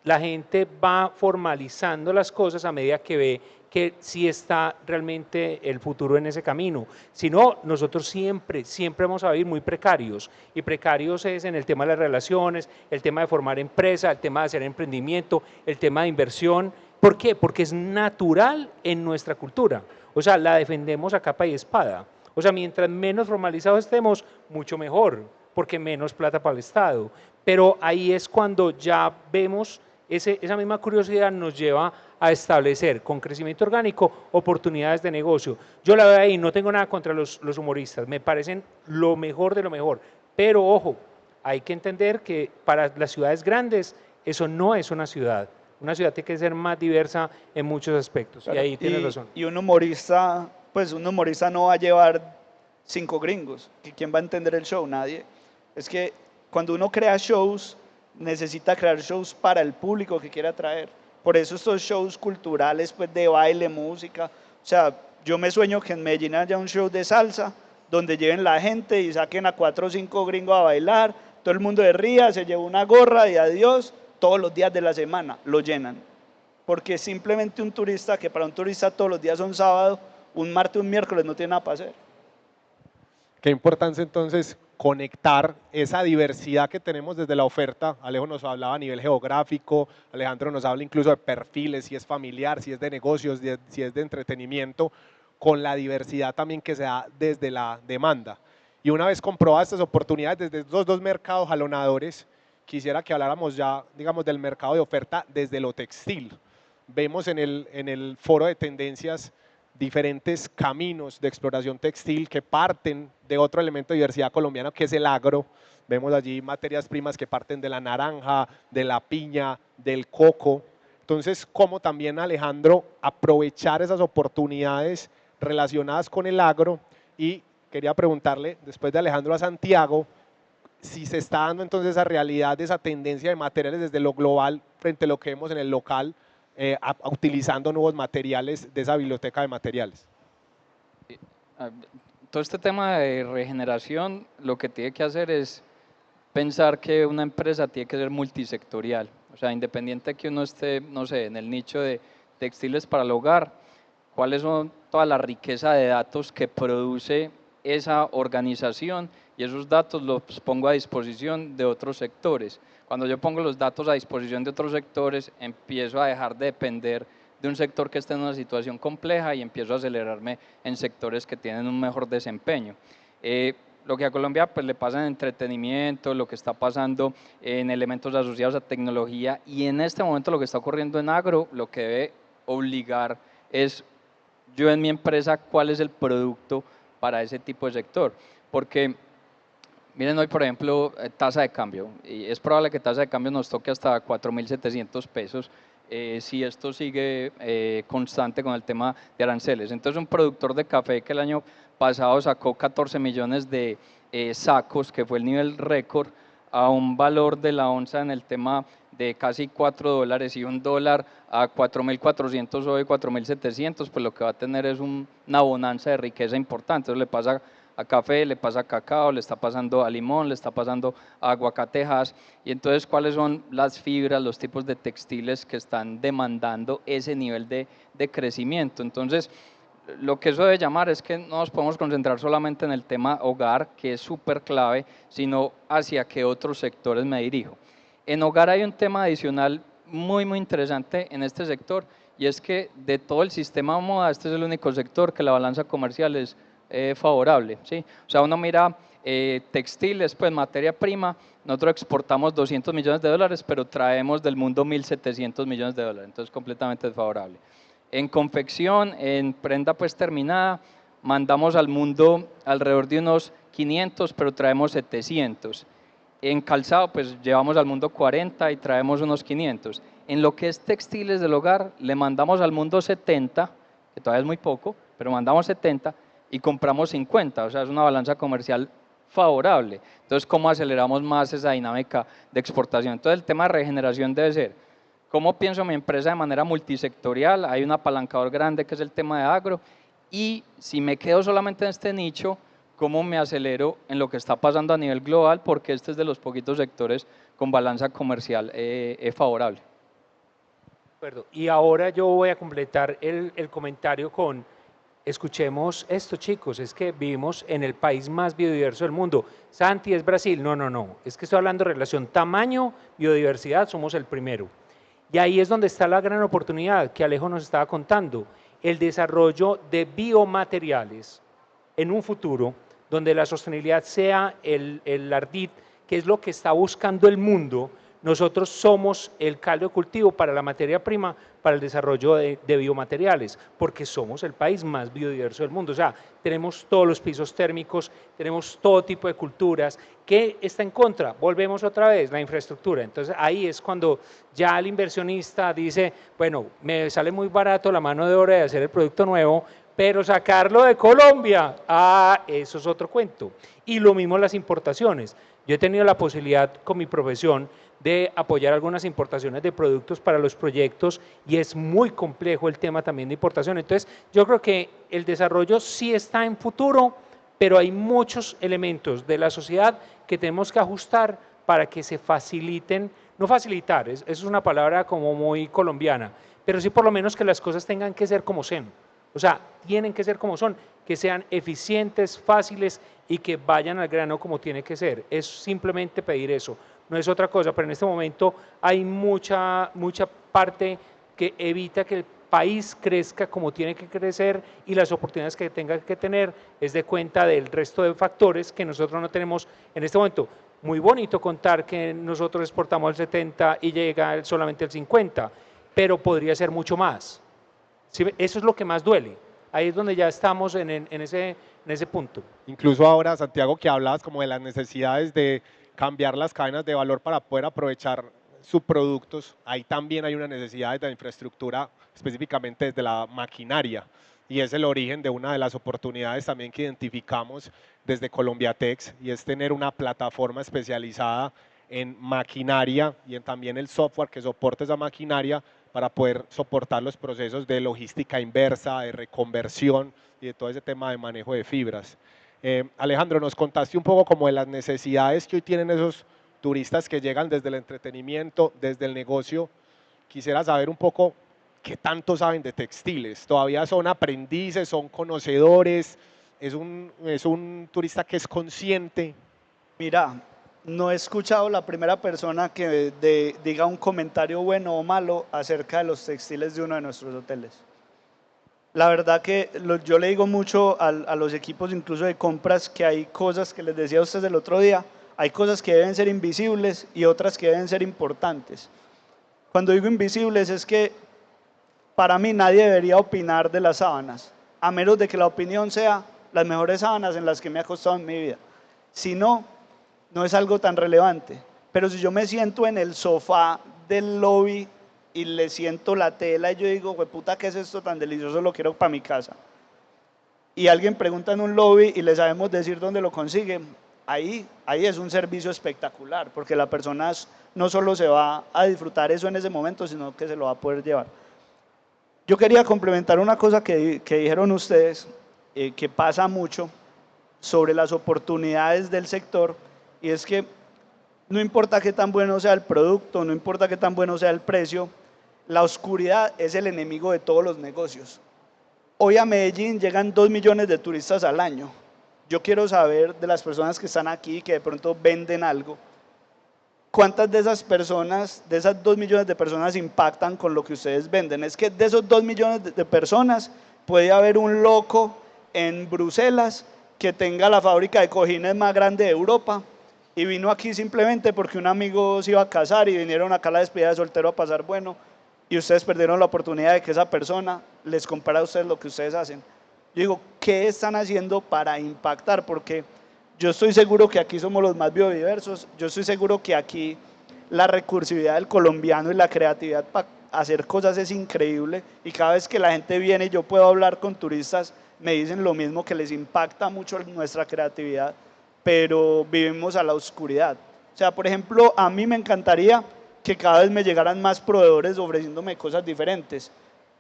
la gente va formalizando las cosas a medida que ve que sí está realmente el futuro en ese camino. Si no, nosotros siempre vamos a vivir muy precarios, y precarios es en el tema de las relaciones, el tema de formar empresa, el tema de hacer emprendimiento, el tema de inversión. ¿Por qué? Porque es natural en nuestra cultura, o sea, la defendemos a capa y espada. O sea, mientras menos formalizados estemos, mucho mejor, porque menos plata para el Estado. Pero ahí es cuando ya vemos esa misma curiosidad nos lleva a establecer con crecimiento orgánico oportunidades de negocio. Yo la veo ahí, no tengo nada contra los humoristas, me parecen lo mejor de lo mejor, pero ojo, hay que entender que para las ciudades grandes eso no es una ciudad tiene que ser más diversa en muchos aspectos, claro, y ahí tienes razón. Y un humorista, pues un humorista no va a llevar 5 gringos, ¿quién va a entender el show? Nadie. Es que cuando uno crea shows, necesita crear shows para el público que quiera atraer. Por eso estos shows culturales, pues de baile, música, o sea, yo me sueño que en Medellín haya un show de salsa, donde lleven la gente y saquen a 4 o 5 gringos a bailar, todo el mundo de ría, se lleva una gorra y adiós, todos los días de la semana, lo llenan. Porque simplemente un turista, que para un turista todos los días son sábado, un martes, un miércoles no tiene nada para hacer. Qué importancia entonces conectar esa diversidad que tenemos desde la oferta. Alejo nos hablaba a nivel geográfico, Alejandro nos habla incluso de perfiles, si es familiar, si es de negocios, si es de entretenimiento, con la diversidad también que se da desde la demanda. Y una vez comprobadas estas oportunidades desde estos dos mercados jalonadores, quisiera que habláramos ya, digamos, del mercado de oferta desde lo textil. Vemos en el foro de tendencias diferentes caminos de exploración textil que parten de otro elemento de diversidad colombiana que es el agro. Vemos allí materias primas que parten de la naranja, de la piña, del coco. Entonces, ¿cómo también, Alejandro, aprovechar esas oportunidades relacionadas con el agro? Y quería preguntarle, después de Alejandro, a Santiago, si se está dando entonces esa realidad de esa tendencia de materiales desde lo global frente a lo que vemos en el local, utilizando nuevos materiales de esa biblioteca de materiales. Todo este tema de regeneración lo que tiene que hacer es pensar que una empresa tiene que ser multisectorial, o sea, independiente de que uno esté, no sé, en el nicho de textiles para el hogar, cuáles son toda la riqueza de datos que produce esa organización, y esos datos los pongo a disposición de otros sectores. Cuando yo pongo los datos a disposición de otros sectores, empiezo a dejar de depender de un sector que está en una situación compleja y empiezo a acelerarme en sectores que tienen un mejor desempeño. Lo que a Colombia pues, le pasa en entretenimiento, lo que está pasando en elementos asociados a tecnología, y en este momento lo que está ocurriendo en agro, lo que debe obligar es yo en mi empresa cuál es el producto para ese tipo de sector. Porque miren hoy, por ejemplo, tasa de cambio, y es probable que tasa de cambio nos toque hasta 4.700 pesos si esto sigue constante con el tema de aranceles. Entonces, un productor de café que el año pasado sacó 14 millones de sacos, que fue el nivel récord, a un valor de la onza en el tema de casi $4 y $1 a 4.400 hoy, 4.700, pues lo que va a tener es una bonanza de riqueza importante. Eso le pasa a café, le pasa a cacao, le está pasando a limón, le está pasando a aguacatejas. Y entonces, ¿cuáles son las fibras, los tipos de textiles que están demandando ese nivel de crecimiento? Entonces, lo que eso debe llamar es que no nos podemos concentrar solamente en el tema hogar, que es súper clave, sino hacia qué otros sectores me dirijo. En hogar hay un tema adicional muy interesante en este sector, y es que de todo el sistema de moda, este es el único sector que la balanza comercial es favorable, ¿sí? O sea, uno mira textiles, pues materia prima, nosotros exportamos $200 millones, pero traemos del mundo 1.700 millones de dólares, entonces completamente desfavorable. En confección, en prenda pues terminada, mandamos al mundo alrededor de unos 500, pero traemos 700. En calzado, pues llevamos al mundo 40 y traemos unos 500. En lo que es textiles del hogar, le mandamos al mundo 70, que todavía es muy poco, pero mandamos 70 y compramos 50, o sea, es una balanza comercial favorable. Entonces, ¿cómo aceleramos más esa dinámica de exportación? Entonces, el tema de regeneración debe ser, ¿cómo pienso mi empresa de manera multisectorial? Hay un apalancador grande que es el tema de agro, y si me quedo solamente en este nicho, ¿cómo me acelero en lo que está pasando a nivel global? Porque este es de los poquitos sectores con balanza comercial favorable. De acuerdo. Y ahora yo voy a completar el comentario con, escuchemos esto, chicos, es que vivimos en el país más biodiverso del mundo. Santi, ¿es Brasil? No, no, no, es que estoy hablando de relación tamaño, biodiversidad, somos el primero. Y ahí es donde está la gran oportunidad que Alejo nos estaba contando, el desarrollo de biomateriales en un futuro donde la sostenibilidad sea el ardid, que es lo que está buscando el mundo. Nosotros somos el caldo de cultivo para la materia prima, para el desarrollo de biomateriales, porque somos el país más biodiverso del mundo. O sea, tenemos todos los pisos térmicos, tenemos todo tipo de culturas. ¿Qué está en contra? Volvemos otra vez, la infraestructura. Entonces ahí es cuando ya el inversionista dice, bueno, me sale muy barato la mano de obra de hacer el producto nuevo, pero sacarlo de Colombia, eso es otro cuento. Y lo mismo las importaciones. Yo he tenido la posibilidad con mi profesión de apoyar algunas importaciones de productos para los proyectos y es muy complejo el tema también de importación. Entonces, yo creo que el desarrollo sí está en futuro, pero hay muchos elementos de la sociedad que tenemos que ajustar para que se faciliten, no facilitar, es una palabra como muy colombiana, pero sí por lo menos que las cosas tengan que ser como sean. O sea, tienen que ser como son, que sean eficientes, fáciles y que vayan al grano como tiene que ser. Es simplemente pedir eso, no es otra cosa, pero en este momento hay mucha parte que evita que el país crezca como tiene que crecer y las oportunidades que tenga que tener es de cuenta del resto de factores que nosotros no tenemos en este momento. Muy bonito contar que nosotros exportamos el 70 y llega solamente el 50, pero podría ser mucho más. ¿Sí? Eso es lo que más duele. Ahí es donde ya estamos en ese punto. Incluso ahora, Santiago, que hablabas como de las necesidades de cambiar las cadenas de valor para poder aprovechar sus productos, ahí también hay una necesidad de la infraestructura, específicamente desde la maquinaria, y es el origen de una de las oportunidades también que identificamos desde Colombiatex, y es tener una plataforma especializada en maquinaria y en también el software que soporte esa maquinaria para poder soportar los procesos de logística inversa, de reconversión y de todo ese tema de manejo de fibras. Alejandro, nos contaste un poco como de las necesidades que hoy tienen esos turistas que llegan desde el entretenimiento, desde el negocio. Quisiera saber un poco qué tanto saben de textiles. ¿Todavía son aprendices, son conocedores? ¿Es un turista que es consciente? Mira, no he escuchado la primera persona que diga un comentario bueno o malo acerca de los textiles de uno de nuestros hoteles. La verdad que yo le digo mucho a los equipos incluso de compras que hay cosas que les decía a ustedes el otro día, hay cosas que deben ser invisibles y otras que deben ser importantes. Cuando digo invisibles es que para mí nadie debería opinar de las sábanas, a menos de que la opinión sea las mejores sábanas en las que me he acostado en mi vida. Si no, no es algo tan relevante. Pero si yo me siento en el sofá del lobby y le siento la tela y yo digo, puta, ¿qué es esto tan delicioso? Lo quiero para mi casa. Y alguien pregunta en un lobby y le sabemos decir dónde lo consigue, ahí es un servicio espectacular, porque la persona no solo se va a disfrutar eso en ese momento, sino que se lo va a poder llevar. Yo quería complementar una cosa que dijeron ustedes, que pasa mucho sobre las oportunidades del sector, y es que no importa qué tan bueno sea el producto, no importa qué tan bueno sea el precio, la oscuridad es el enemigo de todos los negocios. Hoy a Medellín llegan 2 millones de turistas al año. Yo quiero saber de las personas que están aquí, que de pronto venden algo, ¿cuántas de esas personas, de esas 2 millones de personas impactan con lo que ustedes venden? Es que de esos 2 millones de personas puede haber un loco en Bruselas que tenga la fábrica de cojines más grande de Europa y vino aquí simplemente porque un amigo se iba a casar y vinieron acá a la despedida de soltero a pasar bueno, y ustedes perdieron la oportunidad de que esa persona les comprara a ustedes lo que ustedes hacen. Yo digo, ¿qué están haciendo para impactar? Porque yo estoy seguro que aquí somos los más biodiversos, yo estoy seguro que aquí la recursividad del colombiano y la creatividad para hacer cosas es increíble, y cada vez que la gente viene y yo puedo hablar con turistas, me dicen lo mismo, que les impacta mucho nuestra creatividad, pero vivimos a la oscuridad. O sea, por ejemplo, a mí me encantaría que cada vez me llegaran más proveedores ofreciéndome cosas diferentes,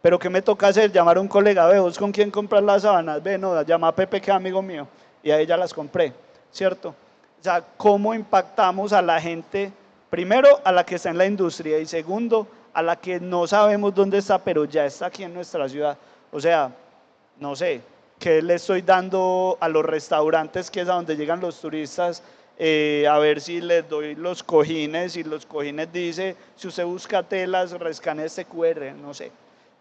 pero ¿qué me toca hacer? Llamar a un colega, ve, ¿vos con quién compras las sábanas? Ve, no, llama a Pepe, que es amigo mío, y ahí ya las compré, ¿cierto? O sea, ¿cómo impactamos a la gente? Primero, a la que está en la industria, y segundo, a la que no sabemos dónde está, pero ya está aquí en nuestra ciudad. O sea, no sé, ¿qué le estoy dando a los restaurantes, que es a donde llegan los turistas? A ver si les doy los cojines, y los cojines dice, si usted busca telas, rescanee este QR, no sé.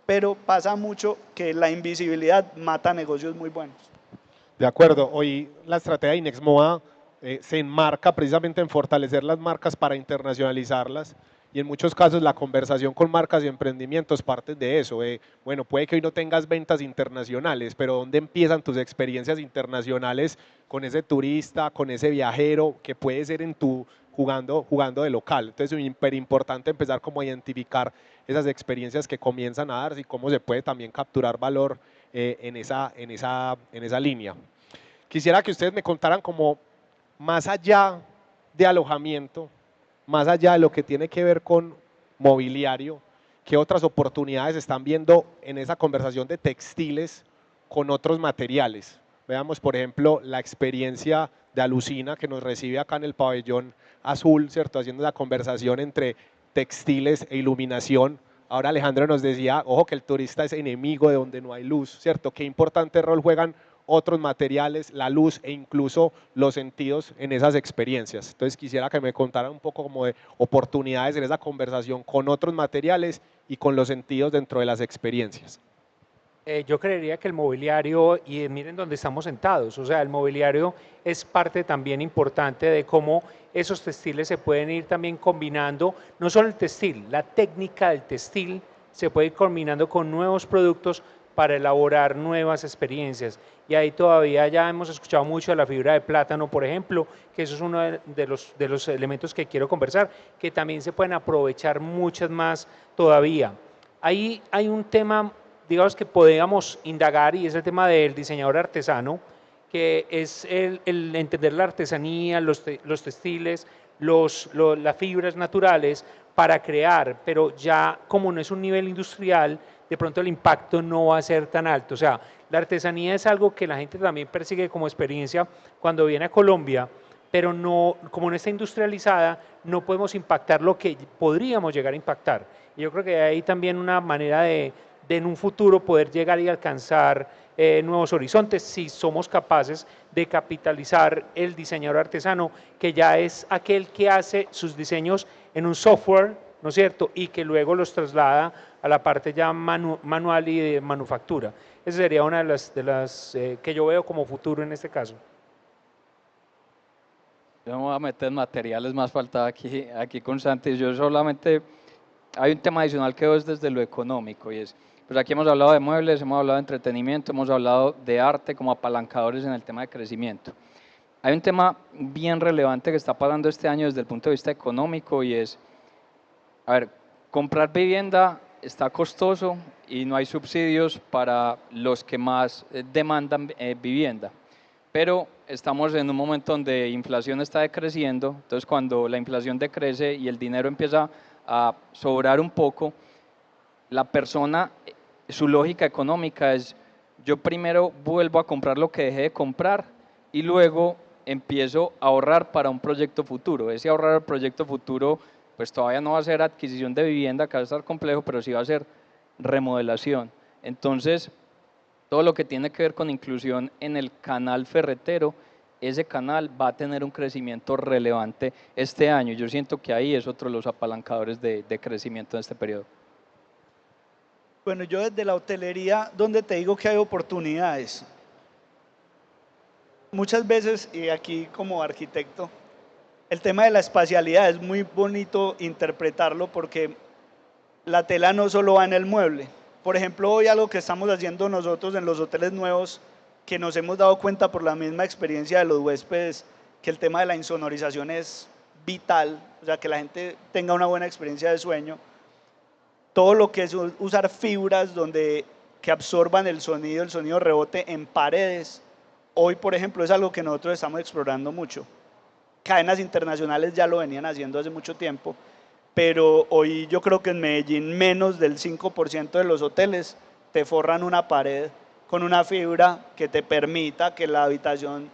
Pero pasa mucho que la invisibilidad mata negocios muy buenos. De acuerdo, hoy la estrategia de Inexmoda se enmarca precisamente en fortalecer las marcas para internacionalizarlas, y en muchos casos la conversación con marcas y emprendimientos parte de eso. Bueno, puede que hoy no tengas ventas internacionales, pero ¿dónde empiezan tus experiencias internacionales con ese turista, con ese viajero que puede ser en tu jugando de local? Entonces es súper importante empezar como a identificar esas experiencias que comienzan a darse y cómo se puede también capturar valor en esa línea. Quisiera que ustedes me contaran como más allá de alojamiento, más allá de lo que tiene que ver con mobiliario, ¿qué otras oportunidades están viendo en esa conversación de textiles con otros materiales? Veamos, por ejemplo, la experiencia de Alucina, que nos recibe acá en el pabellón azul, ¿cierto? Haciendo la conversación entre textiles e iluminación. Ahora Alejandro nos decía, ojo, que el turista es enemigo de donde no hay luz, ¿cierto? Qué importante rol juegan otros materiales, la luz e incluso los sentidos en esas experiencias. Entonces quisiera que me contaran un poco como de oportunidades en esa conversación con otros materiales y con los sentidos dentro de las experiencias. Yo creería que el mobiliario, y miren dónde estamos sentados, o sea, el mobiliario es parte también importante de cómo esos textiles se pueden ir también combinando, no solo el textil, la técnica del textil se puede ir combinando con nuevos productos para elaborar nuevas experiencias. Y ahí todavía ya hemos escuchado mucho de la fibra de plátano, por ejemplo, que eso es uno de los elementos que quiero conversar, que también se pueden aprovechar muchas más todavía. Ahí hay un tema, digamos, que podríamos indagar, y es el tema del diseñador artesano, que es el entender la artesanía, los textiles, las fibras naturales para crear, pero ya como no es un nivel industrial, de pronto el impacto no va a ser tan alto. O sea, la artesanía es algo que la gente también persigue como experiencia cuando viene a Colombia, pero no, como no está industrializada, no podemos impactar lo que podríamos llegar a impactar. Y yo creo que hay también una manera de en un futuro poder llegar y alcanzar nuevos horizontes si somos capaces de capitalizar el diseñador artesano, que ya es aquel que hace sus diseños en un software, ¿no es cierto?, y que luego los traslada a la parte ya manual y de manufactura. Esa sería una de las que yo veo como futuro en este caso. Yo no voy a meter materiales, más falta aquí constantes. Yo solamente, hay un tema adicional que veo es desde lo económico, y es, pues aquí hemos hablado de muebles, hemos hablado de entretenimiento, hemos hablado de arte como apalancadores en el tema de crecimiento. Hay un tema bien relevante que está pasando este año desde el punto de vista económico, y es, a ver, comprar vivienda está costoso y no hay subsidios para los que más demandan vivienda. Pero estamos en un momento donde inflación está decreciendo, entonces cuando la inflación decrece y el dinero empieza a sobrar un poco, la persona, su lógica económica es, yo primero vuelvo a comprar lo que dejé de comprar y luego empiezo a ahorrar para un proyecto futuro. Ese ahorrar al proyecto futuro, pues todavía no va a ser adquisición de vivienda, que va a estar complejo, pero sí va a ser remodelación. Entonces, todo lo que tiene que ver con inclusión en el canal ferretero, ese canal va a tener un crecimiento relevante este año. Yo siento que ahí es otro de los apalancadores de crecimiento en este periodo. Bueno, yo desde la hotelería, donde te digo que hay oportunidades, muchas veces, y aquí como arquitecto, el tema de la espacialidad es muy bonito interpretarlo, porque la tela no solo va en el mueble. Por ejemplo, hoy algo que estamos haciendo nosotros en los hoteles nuevos, que nos hemos dado cuenta por la misma experiencia de los huéspedes que el tema de la insonorización es vital, o sea, que la gente tenga una buena experiencia de sueño. Todo lo que es usar fibras que absorban el sonido rebote en paredes. Hoy, por ejemplo, es algo que nosotros estamos explorando mucho. Cadenas internacionales ya lo venían haciendo hace mucho tiempo, pero hoy yo creo que en Medellín menos del 5% de los hoteles te forran una pared con una fibra que te permita que la habitación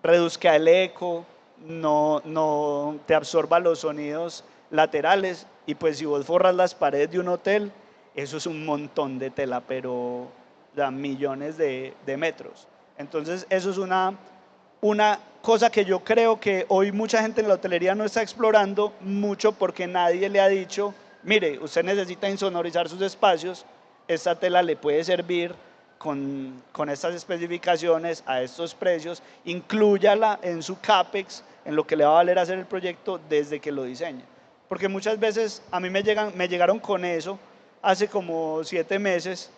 reduzca el eco, no te absorba los sonidos laterales, y pues si vos forras las paredes de un hotel, eso es un montón de tela, pero da millones de metros. Entonces eso es una cosa que yo creo que hoy mucha gente en la hotelería no está explorando mucho, porque nadie le ha dicho, mire, usted necesita insonorizar sus espacios, esta tela le puede servir con estas especificaciones, a estos precios, inclúyala en su CAPEX, en lo que le va a valer hacer el proyecto desde que lo diseña. Porque muchas veces a mí me llegaron con eso hace como 7 meses,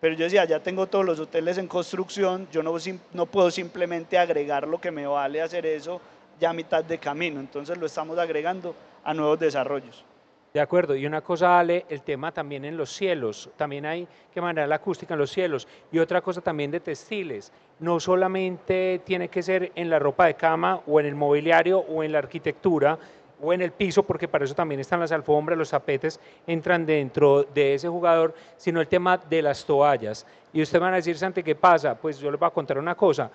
pero yo decía, ya tengo todos los hoteles en construcción, yo no puedo simplemente agregar lo que me vale hacer eso ya a mitad de camino, entonces lo estamos agregando a nuevos desarrollos. De acuerdo, y una cosa, Ale, el tema también en los cielos, también hay que manejar la acústica en los cielos, y otra cosa también de textiles, no solamente tiene que ser en la ropa de cama o en el mobiliario o en la arquitectura o en el piso, porque para eso también están las alfombras, los tapetes, entran dentro de ese jugador, sino el tema de las toallas. Y ustedes van a decir, Santi, ¿qué pasa? Pues yo les voy a contar una cosa,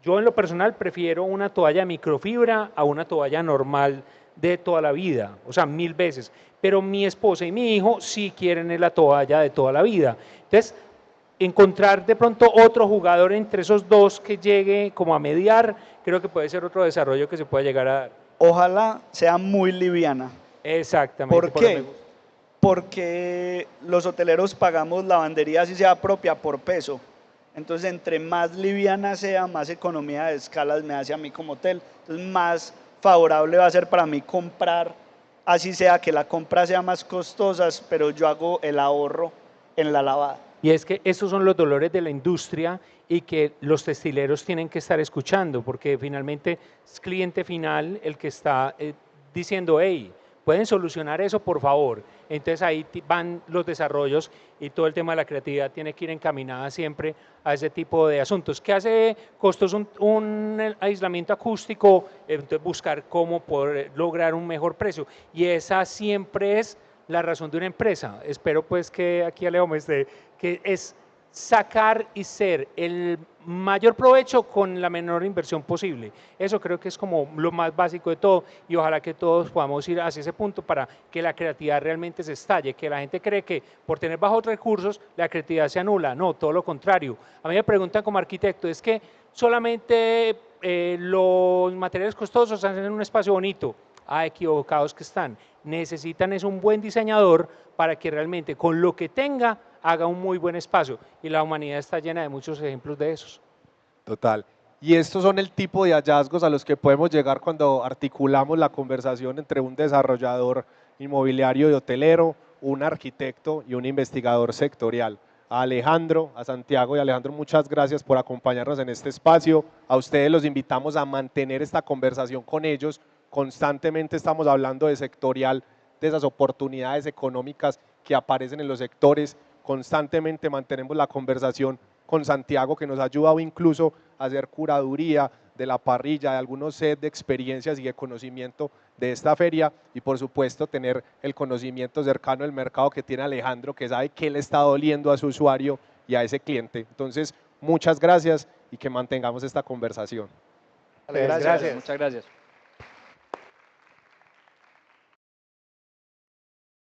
yo en lo personal prefiero una toalla de microfibra a una toalla normal de toda la vida, o sea, 1000 veces, pero mi esposa y mi hijo sí quieren la toalla de toda la vida. Entonces, encontrar de pronto otro jugador entre esos dos que llegue como a mediar, creo que puede ser otro desarrollo que se pueda llegar a dar. Ojalá sea muy liviana. Exactamente. ¿Por qué? Porque los hoteleros pagamos lavandería, así sea propia, por peso. Entonces, entre más liviana sea, más economía de escalas me hace a mí como hotel. Entonces, más favorable va a ser para mí comprar, así sea que la compra sea más costosa, pero yo hago el ahorro en la lavada. Y es que estos son los dolores de la industria y que los textileros tienen que estar escuchando, porque finalmente es cliente final el que está diciendo, hey, ¿pueden solucionar eso, por favor? Entonces ahí van los desarrollos y todo el tema de la creatividad tiene que ir encaminada siempre a ese tipo de asuntos. ¿Qué hace costoso un aislamiento acústico? Entonces buscar cómo poder lograr un mejor precio. Y esa siempre es la razón de una empresa. Espero pues que aquí Alejo me esté, que es sacar y ser el mayor provecho con la menor inversión posible. Eso creo que es como lo más básico de todo, y ojalá que todos podamos ir hacia ese punto para que la creatividad realmente se estalle, que la gente cree que por tener bajos recursos la creatividad se anula. No, todo lo contrario. A mí me preguntan como arquitecto, es que solamente los materiales costosos hacen un espacio bonito. Equivocados que están. Necesitan es un buen diseñador para que realmente con lo que tenga haga un muy buen espacio, y la humanidad está llena de muchos ejemplos de esos. Total. Y estos son el tipo de hallazgos a los que podemos llegar cuando articulamos la conversación entre un desarrollador inmobiliario y hotelero, un arquitecto y un investigador sectorial. A Alejandro, a Santiago y Alejandro, muchas gracias por acompañarnos en este espacio. A ustedes los invitamos a mantener esta conversación con ellos. Constantemente estamos hablando de sectorial, de esas oportunidades económicas que aparecen en los sectores. Constantemente mantenemos la conversación con Santiago, que nos ha ayudado incluso a hacer curaduría de la parrilla, de algunos set de experiencias y de conocimiento de esta feria, y por supuesto tener el conocimiento cercano del mercado que tiene Alejandro, que sabe qué le está doliendo a su usuario y a ese cliente. Entonces, muchas gracias y que mantengamos esta conversación. Gracias. Muchas gracias.